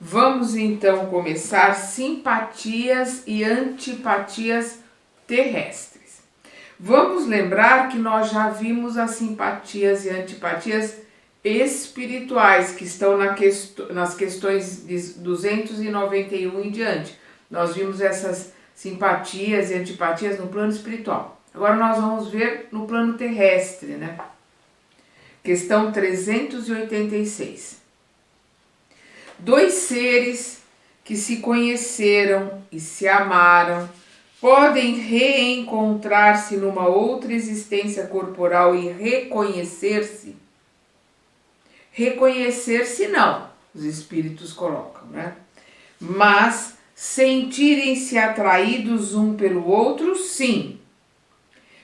Vamos então começar simpatias e antipatias terrestres. Vamos lembrar que nós já vimos as simpatias e antipatias espirituais que estão nas questões de 291 em diante. Nós vimos essas simpatias e antipatias no plano espiritual. Agora nós vamos ver no plano terrestre, né? Questão 386. Dois seres que se conheceram e se amaram podem reencontrar-se numa outra existência corporal e reconhecer-se? Reconhecer-se não, os espíritos colocam, né? Mas sentirem-se atraídos um pelo outro, sim.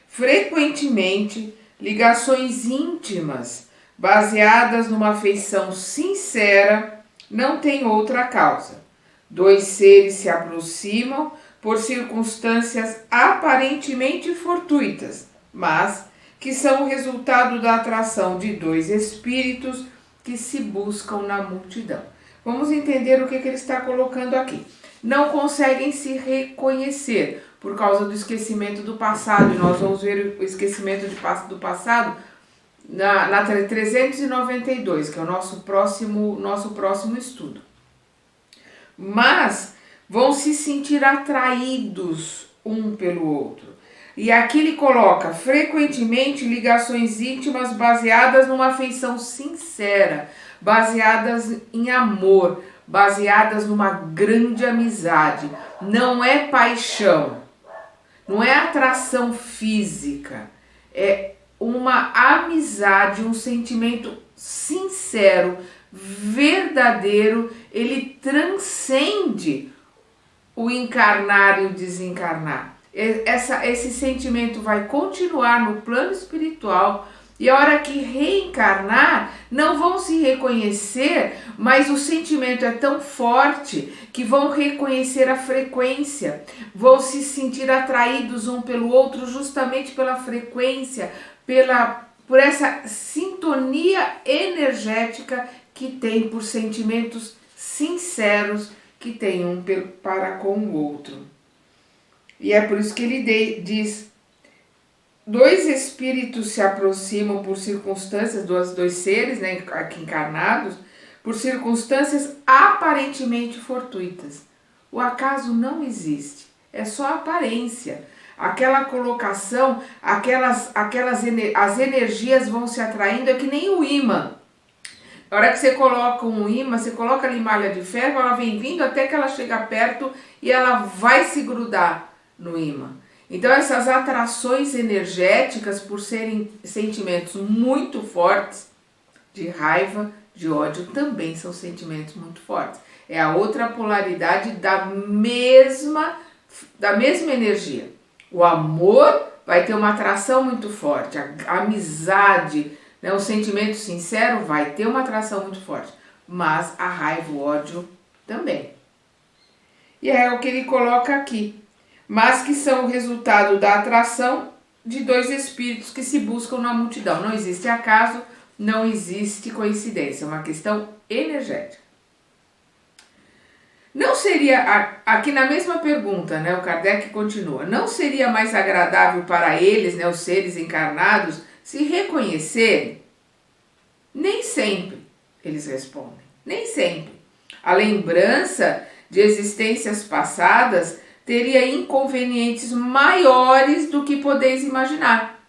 Frequentemente, ligações íntimas, baseadas numa afeição sincera, não têm outra causa. Dois seres se aproximam por circunstâncias aparentemente fortuitas, mas que são o resultado da atração de dois espíritos que se buscam na multidão. Vamos entender o que ele está colocando aqui. Não conseguem se reconhecer por causa do esquecimento do passado, e nós vamos ver o esquecimento do passado na 392, que é o nosso próximo estudo. Mas vão se sentir atraídos um pelo outro. E aqui ele coloca frequentemente ligações íntimas baseadas numa afeição sincera, baseadas em amor, baseadas numa grande amizade. Não é paixão, não é atração física, é uma amizade, um sentimento sincero, verdadeiro. Ele transcende o encarnar e o desencarnar. Esse sentimento vai continuar no plano espiritual, e a hora que reencarnar, não vão se reconhecer, mas o sentimento é tão forte que vão reconhecer a frequência, vão se sentir atraídos um pelo outro justamente pela frequência, por essa sintonia energética que tem, por sentimentos sinceros que tem um para com o outro. E é por isso que ele diz: dois espíritos se aproximam por circunstâncias, dois seres, né, aqui encarnados, por circunstâncias aparentemente fortuitas. O acaso não existe, é só aparência. Aquela colocação, as energias vão se atraindo, é que nem o ímã. Na hora que você coloca um ímã, você coloca ali malha de ferro, ela vem vindo até que ela chega perto e ela vai se grudar no ímã. Então essas atrações energéticas, por serem sentimentos muito fortes, de raiva, de ódio, também são sentimentos muito fortes. É a outra polaridade da mesma energia. O amor vai ter uma atração muito forte, a amizade, né, o sentimento sincero vai ter uma atração muito forte, mas a raiva, o ódio também. E é o que ele coloca aqui, mas que são o resultado da atração de dois espíritos que se buscam na multidão. Não existe acaso, não existe coincidência, é uma questão energética. Não seria, aqui na mesma pergunta, né, o Kardec continua, não seria mais agradável para eles, né, os seres encarnados, se reconhecerem? Nem sempre, eles respondem, nem sempre. A lembrança de existências passadas teria inconvenientes maiores do que podeis imaginar.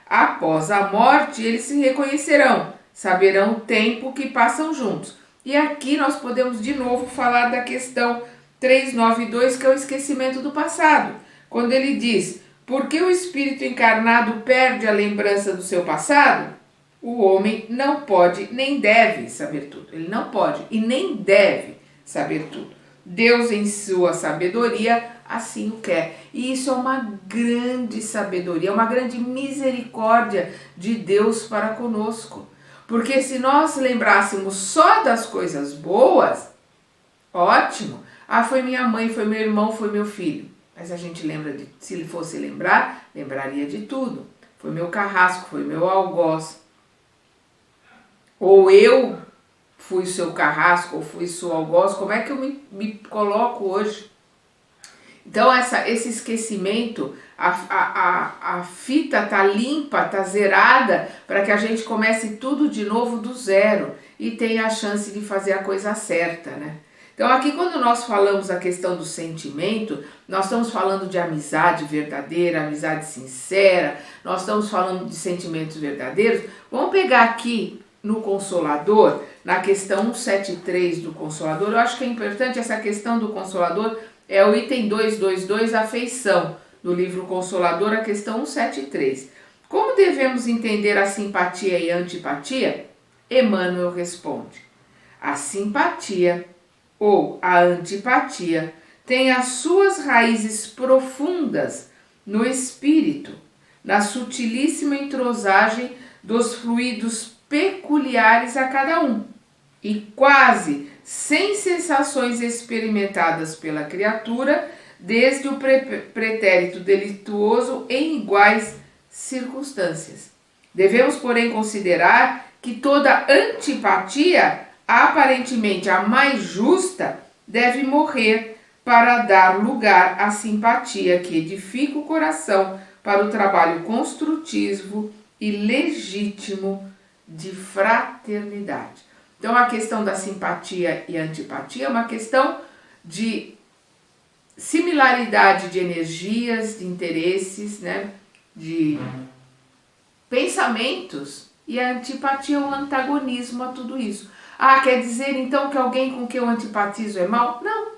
Após a morte, eles se reconhecerão, saberão o tempo que passam juntos. E aqui nós podemos de novo falar da questão 392, que é o esquecimento do passado. Quando ele diz: por que o espírito encarnado perde a lembrança do seu passado? O homem não pode nem deve saber tudo. Ele não pode e nem deve saber tudo. Deus, em sua sabedoria, assim o quer. E isso é uma grande sabedoria, uma grande misericórdia de Deus para conosco. Porque se nós lembrássemos só das coisas boas, ótimo. Ah, foi minha mãe, foi meu irmão, foi meu filho. Mas a gente lembra se ele fosse lembrar, lembraria de tudo. Foi meu carrasco, foi meu algoz. Ou eu fui seu carrasco ou fui seu algoz, como é que eu me coloco hoje? Então esse esquecimento, a fita tá limpa, tá zerada, para que a gente comece tudo de novo do zero e tenha a chance de fazer a coisa certa, né? Então aqui quando nós falamos a questão do sentimento, nós estamos falando de amizade verdadeira, amizade sincera, nós estamos falando de sentimentos verdadeiros. Vamos pegar aqui no Consolador, na questão 173 do Consolador, eu acho que é importante essa questão do Consolador, é o item 222, afeição, do livro Consolador, a questão 173. Como devemos entender a simpatia e a antipatia? Emmanuel responde: a simpatia ou a antipatia tem as suas raízes profundas no espírito, na sutilíssima entrosagem dos fluidos peculiares a cada um, e quase sem sensações experimentadas pela criatura, desde o pretérito delituoso em iguais circunstâncias. Devemos, porém, considerar que toda antipatia, aparentemente a mais justa, deve morrer para dar lugar à simpatia que edifica o coração para o trabalho construtivo e legítimo de fraternidade. Então a questão da simpatia e antipatia é uma questão de similaridade de energias, de interesses, né? De pensamentos, e a antipatia é um antagonismo a tudo isso. Ah, quer dizer então que alguém com quem eu antipatizo é mau? Não,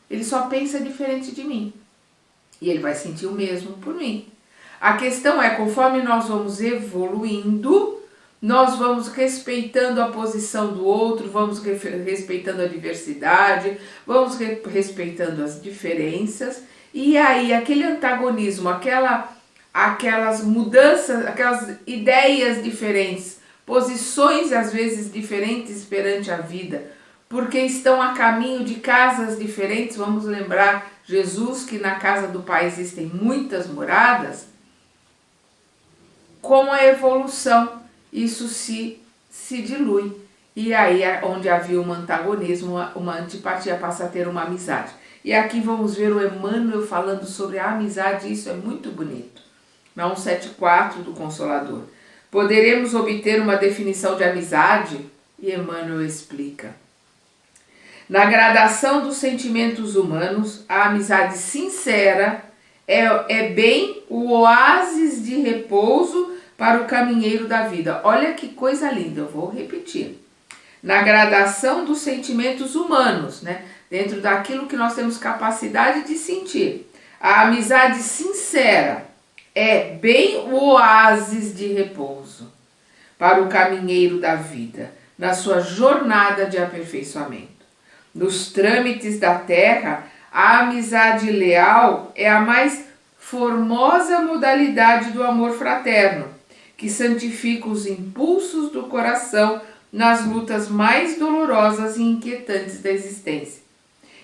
ele só pensa diferente de mim e ele vai sentir o mesmo por mim. A questão é, conforme nós vamos evoluindo, nós vamos respeitando a posição do outro, vamos respeitando a diversidade, vamos respeitando as diferenças, e aí aquele antagonismo, aquelas mudanças, aquelas ideias diferentes, posições às vezes diferentes perante a vida, porque estão a caminho de casas diferentes. Vamos lembrar Jesus, que na casa do Pai existem muitas moradas. Com a evolução, isso se dilui. E aí, onde havia um antagonismo, uma antipatia passa a ter uma amizade. E aqui vamos ver o Emmanuel falando sobre a amizade, isso é muito bonito. Na 174 do Consolador. Poderemos obter uma definição de amizade? E Emmanuel explica. Na gradação dos sentimentos humanos, a amizade sincera é bem o oásis de repouso para o caminheiro da vida. Olha que coisa linda, eu vou repetir. Na gradação dos sentimentos humanos, né? Dentro daquilo que nós temos capacidade de sentir, a amizade sincera é bem o oásis de repouso para o caminheiro da vida, na sua jornada de aperfeiçoamento. Nos trâmites da terra, a amizade leal é a mais formosa modalidade do amor fraterno, que santifica os impulsos do coração nas lutas mais dolorosas e inquietantes da existência.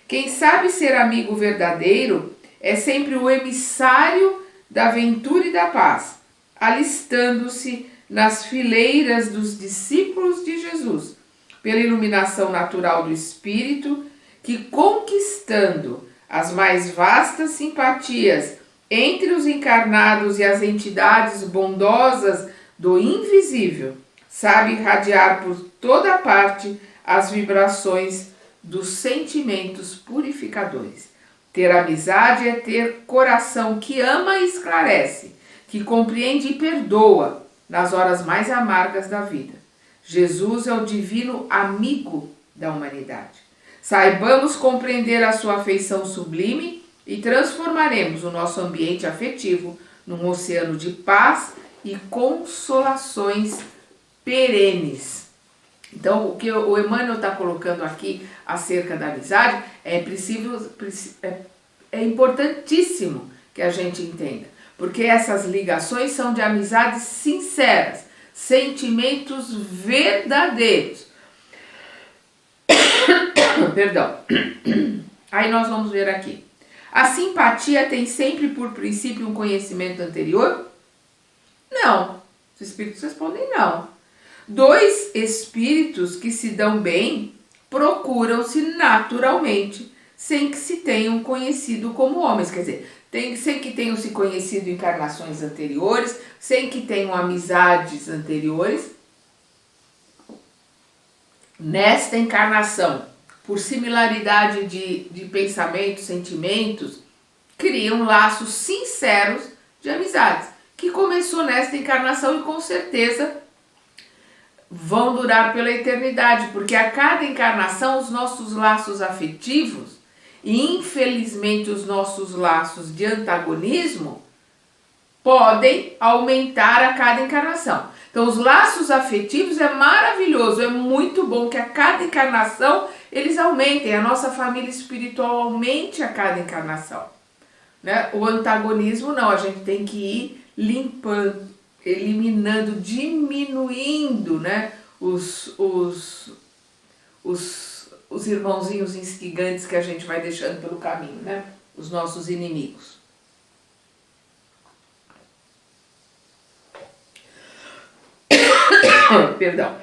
Quem sabe ser amigo verdadeiro é sempre o emissário da ventura e da paz, alistando-se nas fileiras dos discípulos de Jesus, pela iluminação natural do espírito, que, conquistando as mais vastas simpatias entre os encarnados e as entidades bondosas do invisível, sabe irradiar por toda parte as vibrações dos sentimentos purificadores. Ter amizade é ter coração que ama e esclarece, que compreende e perdoa nas horas mais amargas da vida. Jesus é o divino amigo da humanidade. Saibamos compreender a sua afeição sublime e transformaremos o nosso ambiente afetivo num oceano de paz e consolações perenes. Então, o que o Emmanuel está colocando aqui acerca da amizade é importantíssimo que a gente entenda, porque essas ligações são de amizades sinceras, sentimentos verdadeiros. Perdão. Aí nós vamos ver aqui. A simpatia tem sempre por princípio um conhecimento anterior? Não. Os espíritos respondem não. Dois espíritos que se dão bem procuram-se naturalmente, sem que se tenham conhecido como homens. Quer dizer, sem que tenham se conhecido em encarnações anteriores, sem que tenham amizades anteriores. Nesta encarnação, por similaridade de pensamentos, sentimentos, criam laços sinceros de amizades, que começou nesta encarnação e com certeza vão durar pela eternidade, porque a cada encarnação os nossos laços afetivos e infelizmente os nossos laços de antagonismo podem aumentar a cada encarnação. Então os laços afetivos é maravilhoso, é muito bom que a cada encarnação eles aumentem, a nossa família espiritual aumente a cada encarnação, né? O antagonismo não, a gente tem que ir limpando, eliminando, diminuindo, né, os irmãozinhos instigantes que a gente vai deixando pelo caminho, né, os nossos inimigos. Perdão.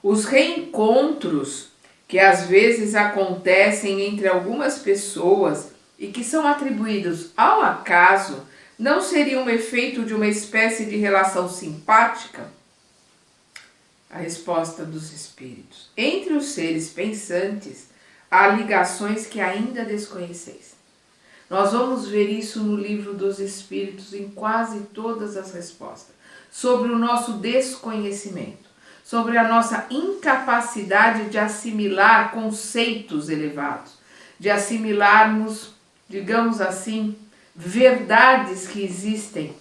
Os reencontros que às vezes acontecem entre algumas pessoas e que são atribuídos ao acaso, não seria um efeito de uma espécie de relação simpática? A resposta dos espíritos. Entre os seres pensantes, há ligações que ainda desconheceis. Nós vamos ver isso no livro dos espíritos em quase todas as respostas. Sobre o nosso desconhecimento, sobre a nossa incapacidade de assimilar conceitos elevados, de assimilarmos, digamos assim, verdades que existem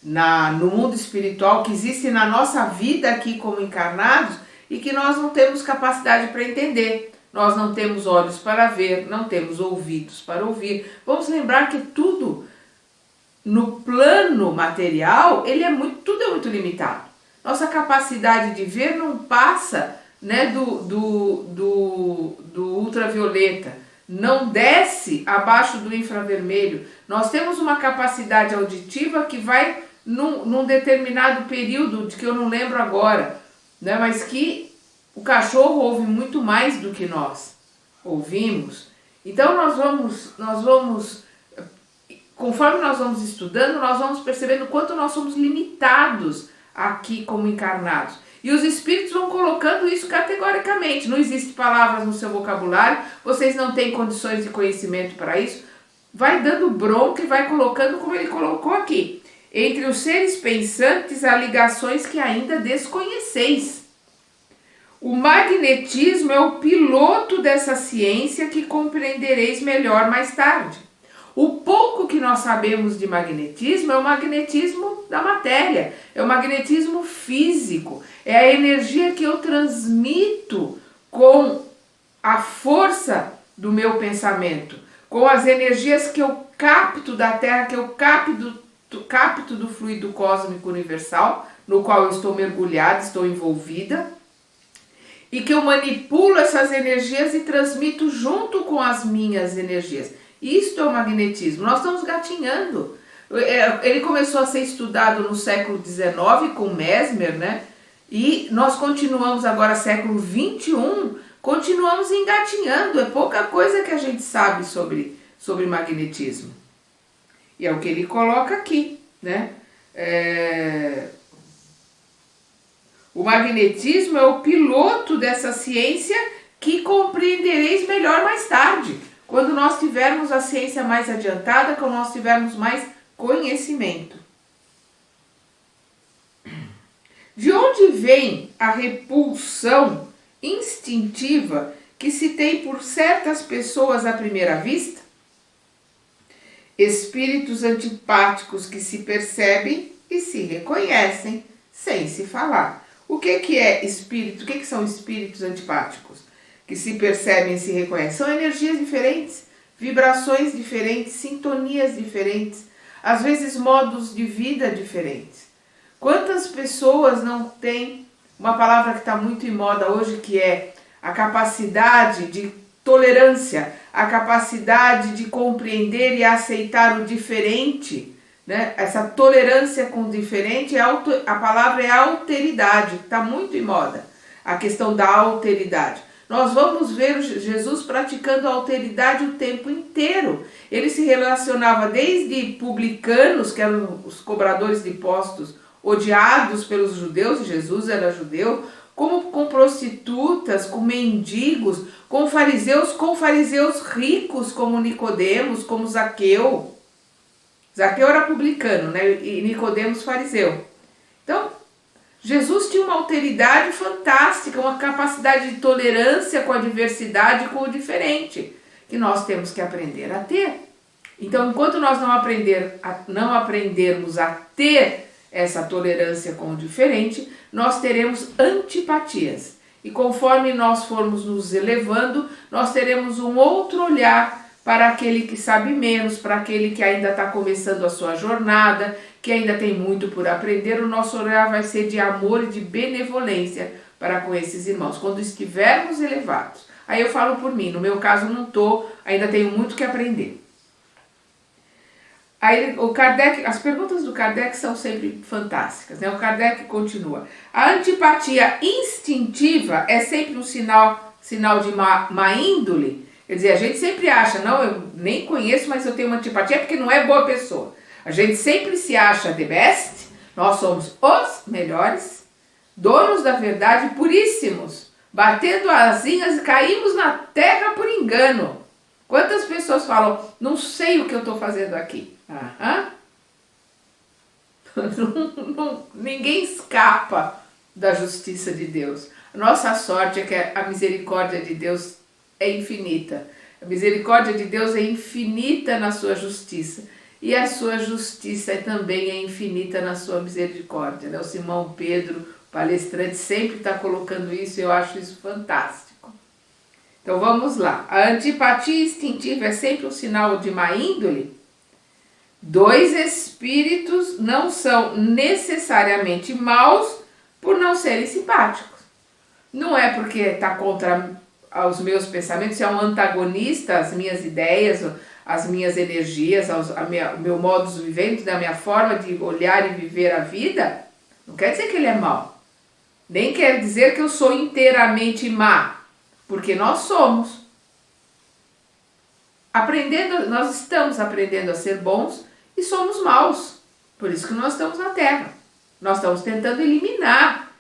no mundo espiritual, que existem na nossa vida aqui como encarnados e que nós não temos capacidade para entender. Nós não temos olhos para ver, não temos ouvidos para ouvir. Vamos lembrar que tudo no plano material, tudo é muito limitado. Nossa capacidade de ver não passa, né, do ultravioleta, não desce abaixo do infravermelho. Nós temos uma capacidade auditiva que vai num determinado período, de que eu não lembro agora, né, mas que o cachorro ouve muito mais do que nós ouvimos. Então nós vamos, conforme nós vamos estudando, nós vamos percebendo o quanto nós somos limitados aqui como encarnados. E os espíritos vão colocando isso categoricamente. Não existe palavras no seu vocabulário, vocês não têm condições de conhecimento para isso. Vai dando bronca e vai colocando como ele colocou aqui. Entre os seres pensantes há ligações que ainda desconheceis. O magnetismo é o piloto dessa ciência que compreendereis melhor mais tarde. O pouco que nós sabemos de magnetismo é o magnetismo da matéria, é o magnetismo físico, é a energia que eu transmito com a força do meu pensamento, com as energias que eu capto da Terra, que eu capto do fluido cósmico universal, no qual eu estou mergulhada, estou envolvida, e que eu manipulo essas energias e transmito junto com as minhas energias. Isto é o magnetismo. Nós estamos gatinhando. Ele começou a ser estudado no século XIX com Mesmer, né? E nós continuamos agora, século XXI, continuamos engatinhando. É pouca coisa que a gente sabe sobre magnetismo. E é o que ele coloca aqui, né? O magnetismo é o piloto dessa ciência que compreendereis melhor mais tarde, quando nós tivermos a ciência mais adiantada, quando nós tivermos mais conhecimento. De onde vem a repulsão instintiva que se tem por certas pessoas à primeira vista? Espíritos antipáticos que se percebem e se reconhecem sem se falar. O que é espírito? O que são espíritos antipáticos? Que se percebem e se reconhecem. São energias diferentes, vibrações diferentes, sintonias diferentes, às vezes modos de vida diferentes. Quantas pessoas não têm uma palavra que está muito em moda hoje, que é a capacidade de tolerância, a capacidade de compreender e aceitar o diferente, né? Essa tolerância com o diferente, a palavra é alteridade, está muito em moda, a questão da alteridade. Nós vamos ver Jesus praticando a alteridade o tempo inteiro. Ele se relacionava desde publicanos, que eram os cobradores de impostos, odiados pelos judeus, Jesus era judeu, como com prostitutas, com mendigos, com fariseus ricos, como Nicodemos, como Zaqueu. Zaqueu era publicano, né? E Nicodemos fariseu. Então, Jesus tinha uma alteridade fantástica, uma capacidade de tolerância com a diversidade e com o diferente, que nós temos que aprender a ter. Então, enquanto nós não aprendermos a ter essa tolerância com o diferente, nós teremos antipatias. E conforme nós formos nos elevando, nós teremos um outro olhar para aquele que sabe menos, para aquele que ainda está começando a sua jornada, que ainda tem muito por aprender. O nosso olhar vai ser de amor e de benevolência para com esses irmãos, quando estivermos elevados. Aí eu falo por mim, no meu caso não estou, ainda tenho muito que aprender. Aí o Kardec, as perguntas do Kardec são sempre fantásticas, né? O Kardec continua: a antipatia instintiva é sempre um sinal de má índole? Quer dizer, a gente sempre acha, não, eu nem conheço, mas eu tenho uma antipatia porque não é boa pessoa. A gente sempre se acha the best, nós somos os melhores, donos da verdade, puríssimos, batendo asinhas e caímos na terra por engano. Quantas pessoas falam, não sei o que eu estou fazendo aqui? Ninguém escapa da justiça de Deus. A nossa sorte é que a misericórdia de Deus é infinita. A misericórdia de Deus é infinita na sua justiça. E a sua justiça também é infinita na sua misericórdia, né? O Simão Pedro, palestrante, sempre está colocando isso e eu acho isso fantástico. Então vamos lá. A antipatia instintiva é sempre um sinal de má índole? Dois espíritos não são necessariamente maus por não serem simpáticos. Não é porque está contra os meus pensamentos, é um antagonista às minhas ideias, às minhas energias, o meu modus vivendi, a minha forma de olhar e viver a vida, não quer dizer que ele é mau. Nem quer dizer que eu sou inteiramente má, porque nós somos. Nós estamos aprendendo a ser bons e somos maus. Por isso que nós estamos na Terra. Nós estamos tentando eliminar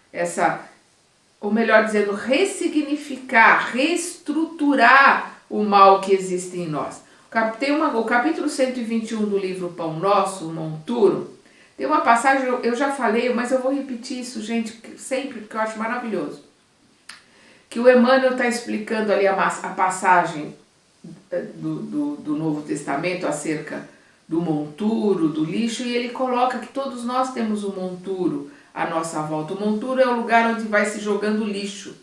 ou melhor dizendo, ressignificar, reestruturar o mal que existe em nós. O capítulo 121 do livro Pão Nosso, o Monturo, tem uma passagem, eu já falei, mas eu vou repetir isso, gente, sempre, porque eu acho maravilhoso. Que o Emmanuel está explicando ali a passagem do Novo Testamento acerca do monturo, do lixo, e ele coloca que todos nós temos um monturo à nossa volta. O monturo é o lugar onde vai se jogando lixo.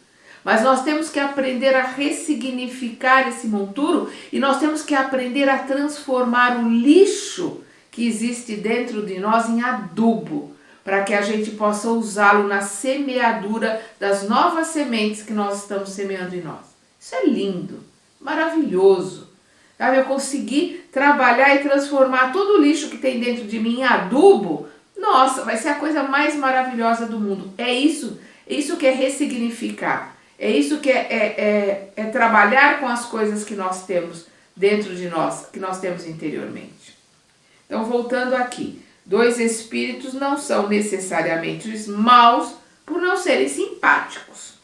Mas nós temos que aprender a ressignificar esse monturo e nós temos que aprender a transformar o lixo que existe dentro de nós em adubo, para que a gente possa usá-lo na semeadura das novas sementes que nós estamos semeando em nós. Isso é lindo, maravilhoso. Sabe? Eu consegui trabalhar e transformar todo o lixo que tem dentro de mim em adubo. Nossa, vai ser a coisa mais maravilhosa do mundo. É isso que é ressignificar. É isso que é trabalhar com as coisas que nós temos dentro de nós, que nós temos interiormente. Então, voltando aqui. Dois espíritos não são necessariamente maus por não serem simpáticos.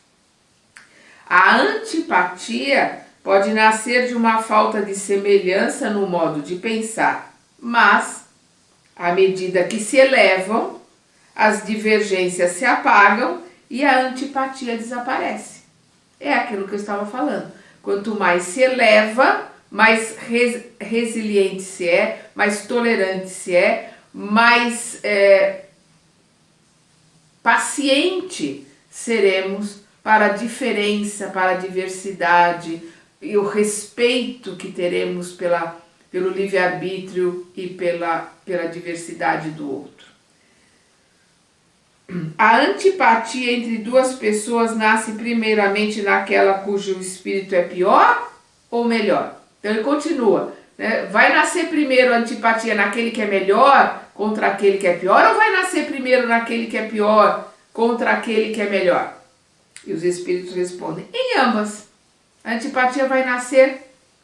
A antipatia pode nascer de uma falta de semelhança no modo de pensar, mas, à medida que se elevam, as divergências se apagam e a antipatia desaparece. É aquilo que eu estava falando. Quanto mais se eleva, mais resiliente se é, mais tolerante se é, mais paciente seremos para a diferença, para a diversidade e o respeito que teremos pelo livre-arbítrio e pela diversidade do outro. A antipatia entre duas pessoas nasce primeiramente naquela cujo espírito é pior ou melhor? Então ele continua, né? Vai nascer primeiro a antipatia naquele que é melhor, contra aquele que é pior, ou vai nascer primeiro naquele que é pior contra aquele que é melhor? E os espíritos respondem, em ambas. A antipatia vai nascer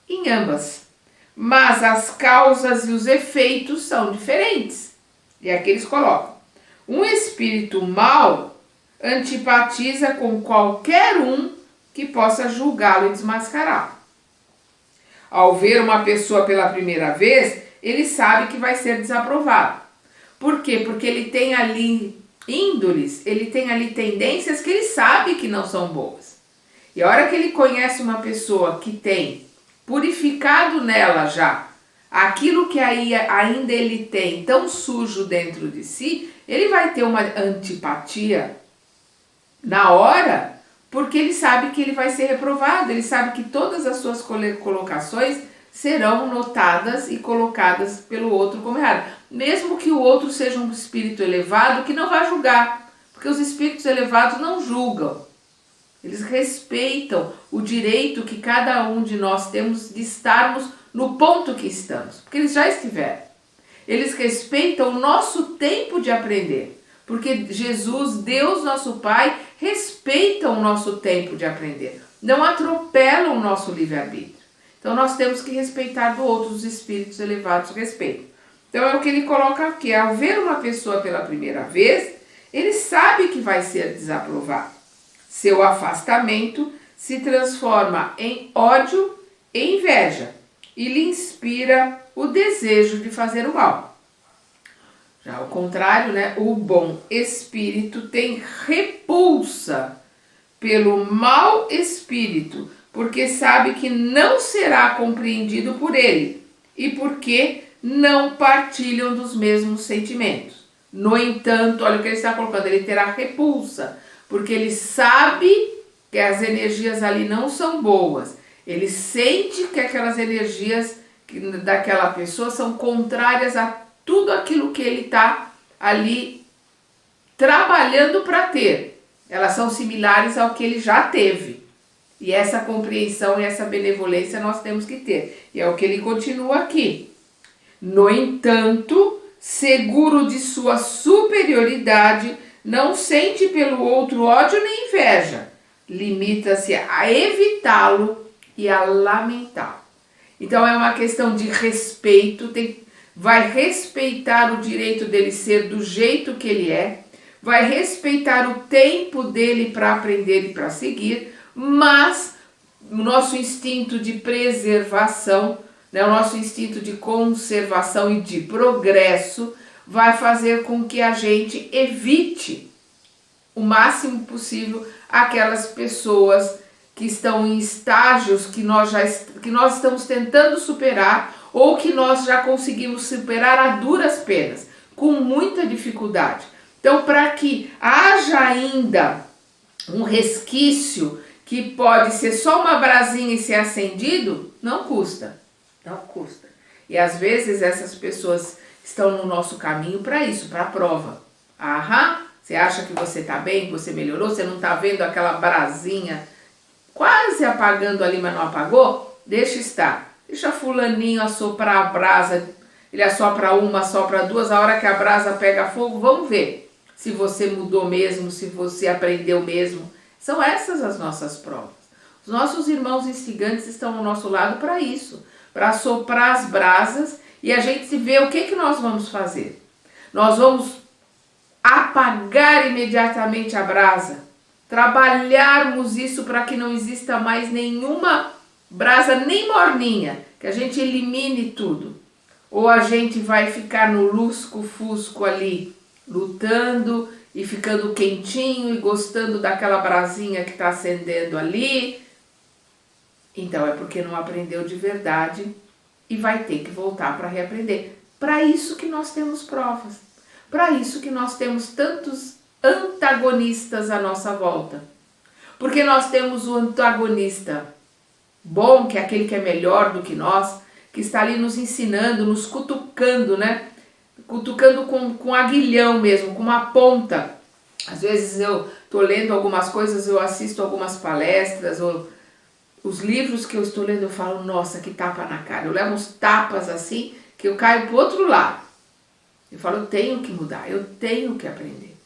em ambas. Mas as causas e os efeitos são diferentes. E aqui eles colocam. Um espírito mau antipatiza com qualquer um que possa julgá-lo e desmascará-lo. Ao ver uma pessoa pela primeira vez, ele sabe que vai ser desaprovado. Por quê? Porque ele tem ali índoles, ele tem ali tendências que ele sabe que não são boas. E a hora que ele conhece uma pessoa que tem purificado nela já aquilo que aí ainda ele tem tão sujo dentro de si, ele vai ter uma antipatia na hora, porque ele sabe que ele vai ser reprovado, ele sabe que todas as suas colocações serão notadas e colocadas pelo outro como errado. Mesmo que o outro seja um espírito elevado, que não vai julgar, porque os espíritos elevados não julgam. Eles respeitam o direito que cada um de nós temos de estarmos no ponto que estamos, porque eles já estiveram. Eles respeitam o nosso tempo de aprender, porque Jesus, Deus nosso Pai, respeita o nosso tempo de aprender, não atropela o nosso livre-arbítrio. Então nós temos que respeitar do outro, os espíritos elevados respeitam. Então é o que ele coloca aqui, ao ver uma pessoa pela primeira vez, ele sabe que vai ser desaprovado. Seu afastamento se transforma em ódio e inveja e lhe inspira o desejo de fazer o mal. Já ao contrário, o bom espírito tem repulsa pelo mau espírito, porque sabe que não será compreendido por ele e porque não partilham dos mesmos sentimentos. No entanto, olha o que ele está colocando, ele terá repulsa, porque ele sabe que as energias ali não são boas. Ele sente que aquelas energias daquela pessoa são contrárias a tudo aquilo que ele está ali trabalhando para ter. Elas são similares ao que ele já teve. E essa compreensão e essa benevolência nós temos que ter. E é o que ele continua aqui. No entanto, seguro de sua superioridade, não sente pelo outro ódio nem inveja. Limita-se a evitá-lo e a lamentá-lo. Então é uma questão de respeito, vai respeitar o direito dele ser do jeito que ele é, vai respeitar o tempo dele para aprender e para seguir, mas o nosso instinto de preservação, o nosso instinto de conservação e de progresso vai fazer com que a gente evite o máximo possível aquelas pessoas que estão em estágios que nós estamos tentando superar ou que nós já conseguimos superar a duras penas, com muita dificuldade. Então, para que haja ainda um resquício que pode ser só uma brasinha e ser acendido, não custa. Não custa. E às vezes essas pessoas estão no nosso caminho para isso, para a prova. Você acha que você está bem, que você melhorou, você não está vendo aquela brasinha quase apagando ali, mas não apagou? Deixa estar. Deixa fulaninho assoprar a brasa, ele assopra uma, assopra duas, a hora que a brasa pega fogo, vamos ver se você mudou mesmo, se você aprendeu mesmo. São essas as nossas provas. Os nossos irmãos instigantes estão ao nosso lado para isso, para soprar as brasas e a gente vê o que nós vamos fazer. Nós vamos apagar imediatamente a brasa, trabalharmos isso para que não exista mais nenhuma brasa, nem morninha, que a gente elimine tudo. Ou a gente vai ficar no lusco-fusco ali, lutando e ficando quentinho e gostando daquela brasinha que está acendendo ali. Então é porque não aprendeu de verdade e vai ter que voltar para reaprender. Para isso que nós temos provas. Para isso que nós temos tantos antagonistas à nossa volta. Porque nós temos o antagonista bom, que é aquele que é melhor do que nós, que está ali nos ensinando, nos cutucando, Cutucando com aguilhão mesmo, com uma ponta. Às vezes eu estou lendo algumas coisas, eu assisto algumas palestras, ou os livros que eu estou lendo, eu falo, nossa, que tapa na cara. Eu levo uns tapas assim, que eu caio pro outro lado. Eu falo, eu tenho que mudar, eu tenho que aprender.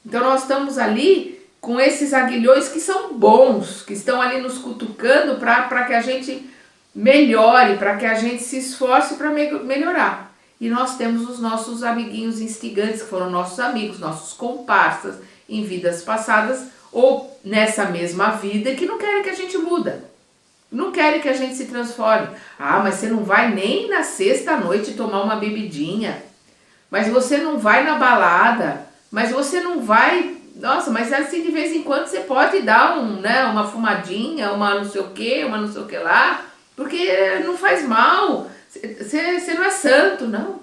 Então nós estamos ali com esses aguilhões que são bons, que estão ali nos cutucando para que a gente melhore, para que a gente se esforce para melhorar. E nós temos os nossos amiguinhos instigantes, que foram nossos amigos, nossos comparsas em vidas passadas ou nessa mesma vida, que não querem que a gente muda. Não querem que a gente se transforme. Ah, mas você não vai nem na sexta-noite tomar uma bebidinha. Mas você não vai na balada. Mas você não vai... Nossa, mas assim de vez em quando você pode dar uma fumadinha, uma não sei o que, uma não sei o que lá. Porque não faz mal. Você não é santo, não.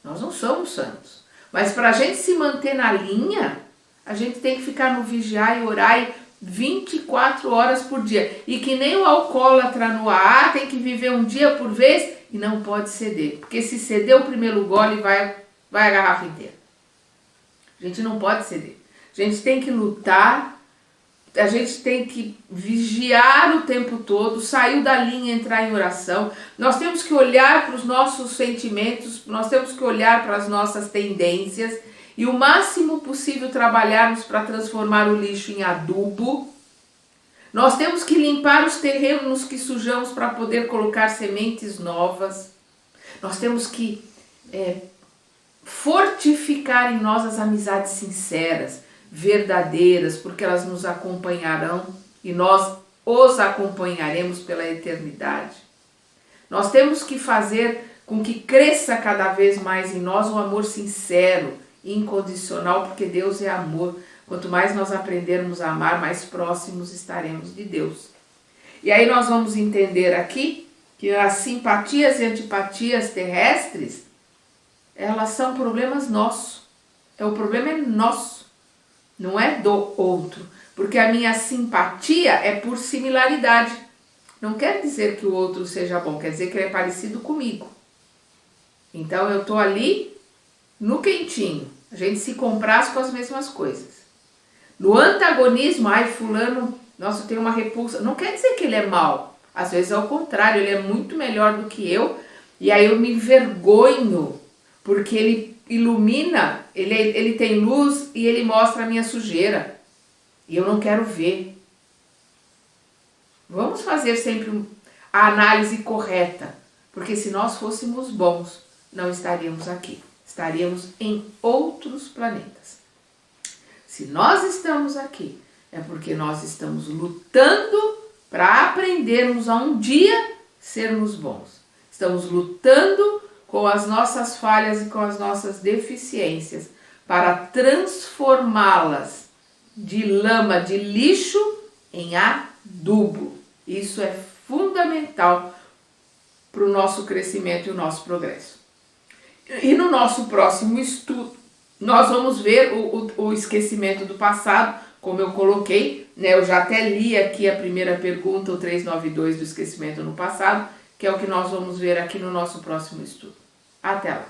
Nós não somos santos. Mas para a gente se manter na linha, a gente tem que ficar no vigiar e orar 24 horas por dia. E que nem o alcoólatra no ar, tem que viver um dia por vez e não pode ceder. Porque se ceder o primeiro gole, vai a garrafa inteira. A gente não pode ceder. A gente tem que lutar, a gente tem que vigiar o tempo todo, sair da linha, entrar em oração. Nós temos que olhar para os nossos sentimentos, nós temos que olhar para as nossas tendências e o máximo possível trabalharmos para transformar o lixo em adubo. Nós temos que limpar os terrenos que sujamos para poder colocar sementes novas. Nós temos que fortificar em nós as amizades sinceras, verdadeiras, porque elas nos acompanharão e nós os acompanharemos pela eternidade. Nós temos que fazer com que cresça cada vez mais em nós o amor sincero e incondicional, porque Deus é amor. Quanto mais nós aprendermos a amar, mais próximos estaremos de Deus. E aí nós vamos entender aqui que as simpatias e antipatias terrestres, elas são problemas nossos. O problema é nosso, não é do outro. Porque a minha simpatia é por similaridade. Não quer dizer que o outro seja bom, quer dizer que ele é parecido comigo. Então eu estou ali no quentinho. A gente se compraz com as mesmas coisas. No antagonismo, fulano, nossa, tem uma repulsa. Não quer dizer que ele é mau. Às vezes é o contrário, ele é muito melhor do que eu. E aí eu me envergonho, porque ele ilumina, ele tem luz e ele mostra a minha sujeira. E eu não quero ver. Vamos fazer sempre a análise correta. Porque se nós fôssemos bons, não estaríamos aqui. Estaríamos em outros planetas. Se nós estamos aqui, é porque nós estamos lutando para aprendermos a um dia sermos bons. Estamos lutando com as nossas falhas e com as nossas deficiências para transformá-las de lama, de lixo, em adubo. Isso é fundamental para o nosso crescimento e o nosso progresso. E no nosso próximo estudo, nós vamos ver o esquecimento do passado, como eu coloquei, né? Eu já até li aqui a primeira pergunta, o 392 do esquecimento no passado, que é o que nós vamos ver aqui no nosso próximo estudo. Até lá!